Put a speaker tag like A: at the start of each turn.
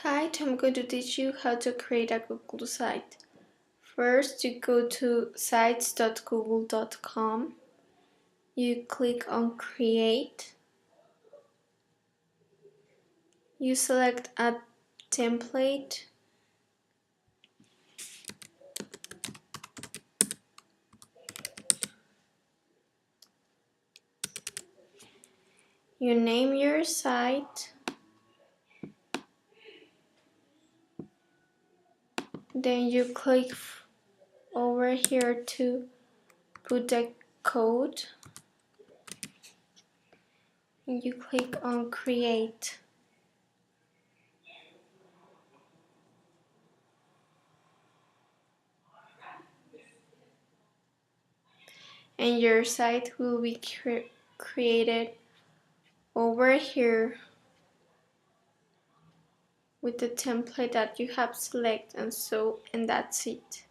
A: Hi, I'm going to teach you how to create a Google site. First, you go to sites.google.com. You click on Create. You select a template. You name your site. Then you click over here to put the code. And you click on Create. And your site will be created over here with the template that you have selected, and that's it.